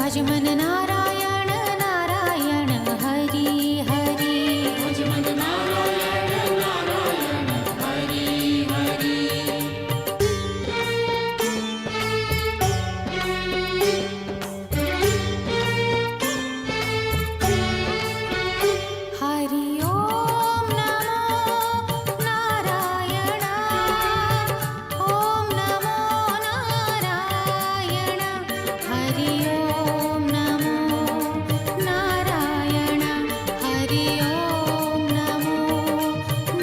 भज मन नारायण नारायण हरी हरी भज मन नारायण नारायण हरी हरी हरि ओम नमो नारायण ओम नमो नारायण हरि ओम नमो नारायण हरि ओम नमो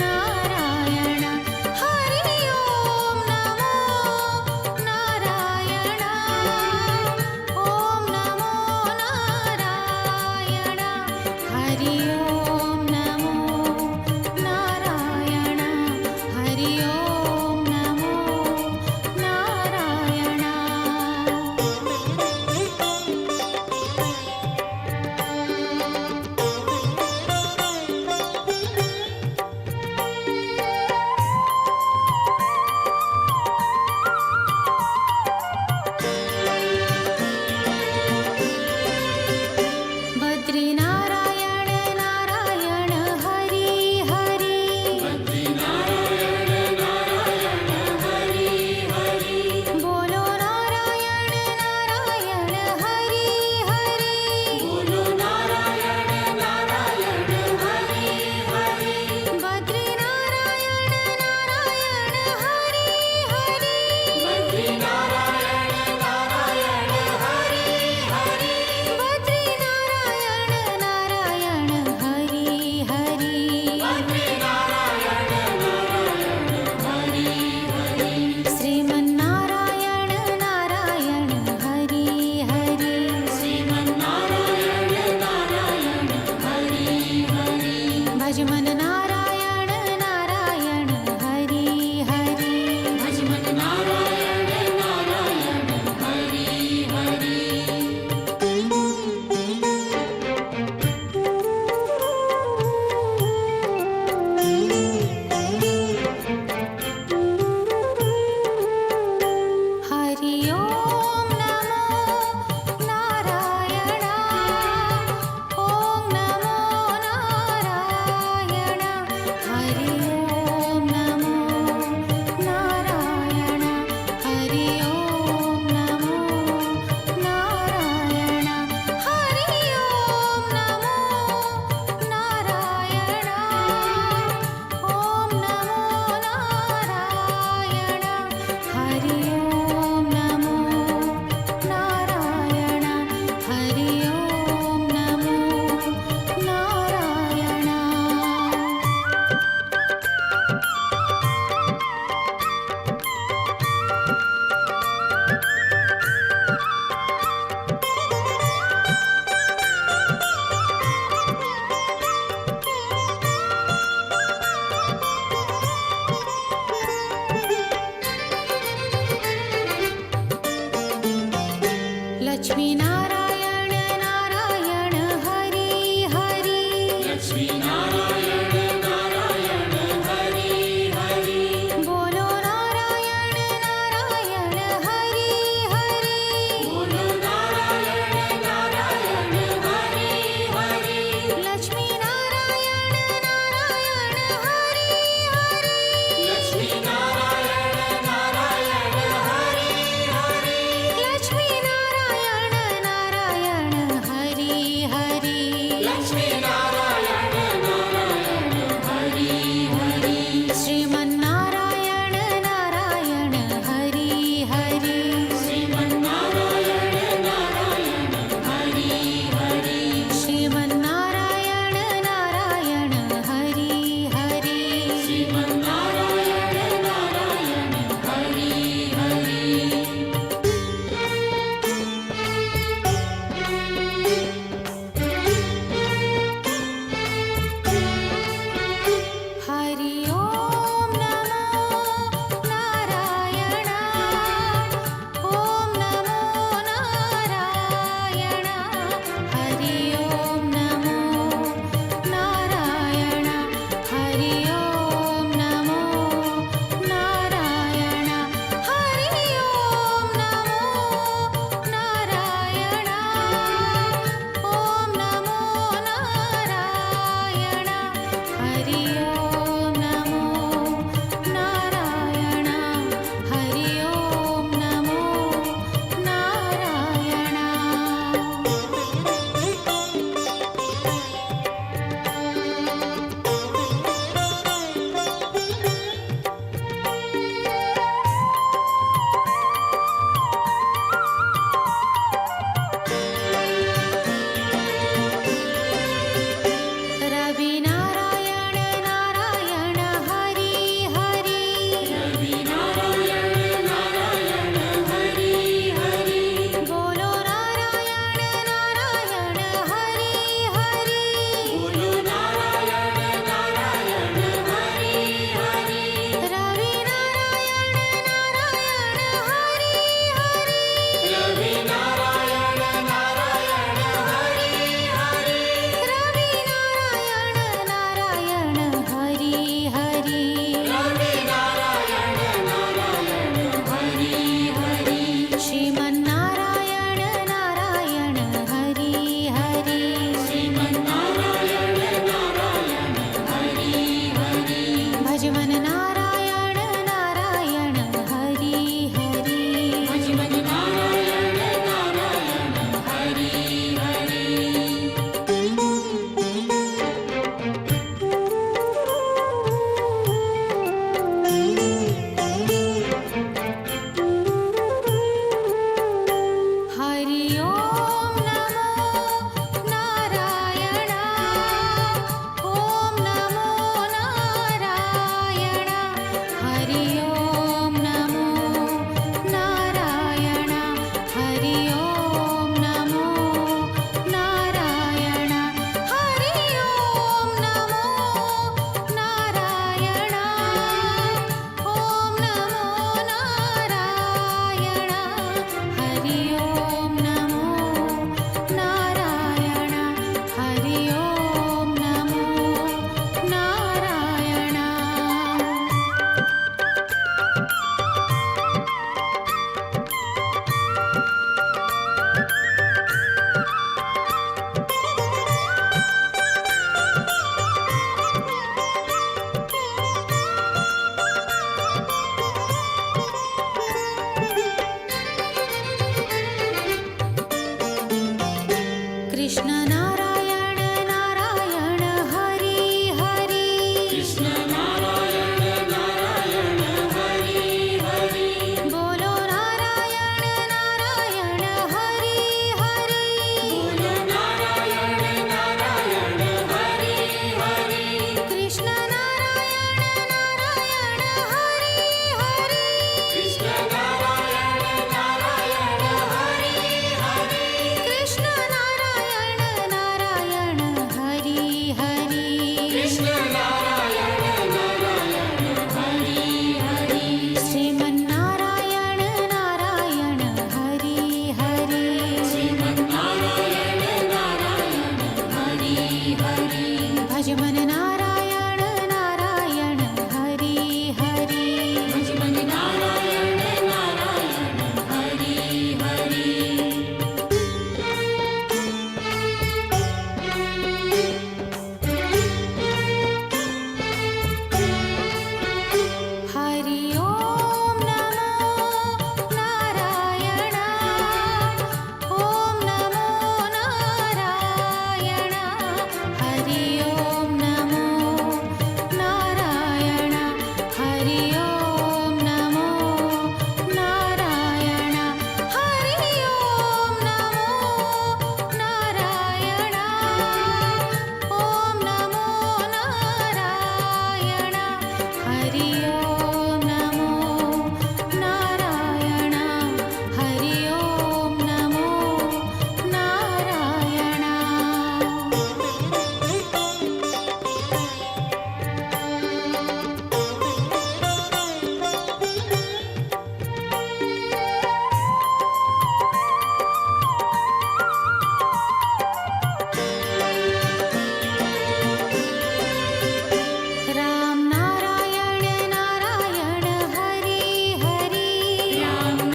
नारायण हरि ओम नमो नारायण ओम नमो नारायण हरि ओम नमो नारायण हरि ओम नमो नारायण बद्री नारायण नारायण हरि हरि बद्री नारायण नारायण हरि हरि बोलो नारायण नारायण हरि हरि बोलो नारायण नारायण हरि हरि बद्री नारायण नारायण हरि हरि बद्री नारायण नारायण हरि हरि बद्री नारायण नारायण हरि हरि बद्री नारायण नारायण हरि हरि श्रीमन्नारायण नारायण हरि हरि श्रीमन्नारायण नारायण हरि हरि भज मन नारायण नारायण हरि हरि भज मन नारायण नारायण हरि हरि हरि ओम नमो नारायण ओम नमो नारायण हरि ओम नमो नारायण हरि ओम नमो नारायण हरि ओम नमो नारायण ओम नमो नारायण हरि ओम नमो नारायण हरि ओम नमो नारायण लक्ष्मी नारायण नारायण हरि हरि लक्ष्मी नारायण नारायण हरि हरि बोलो नारायण नारायण हरि हरि बोलो नारायण नारायण हरि हरि लक्ष्मी नारायण नारायण हरि हरि लक्ष्मी नारायण नारायण हरि हरि लक्ष्मी नारायण नारायण कृष्ण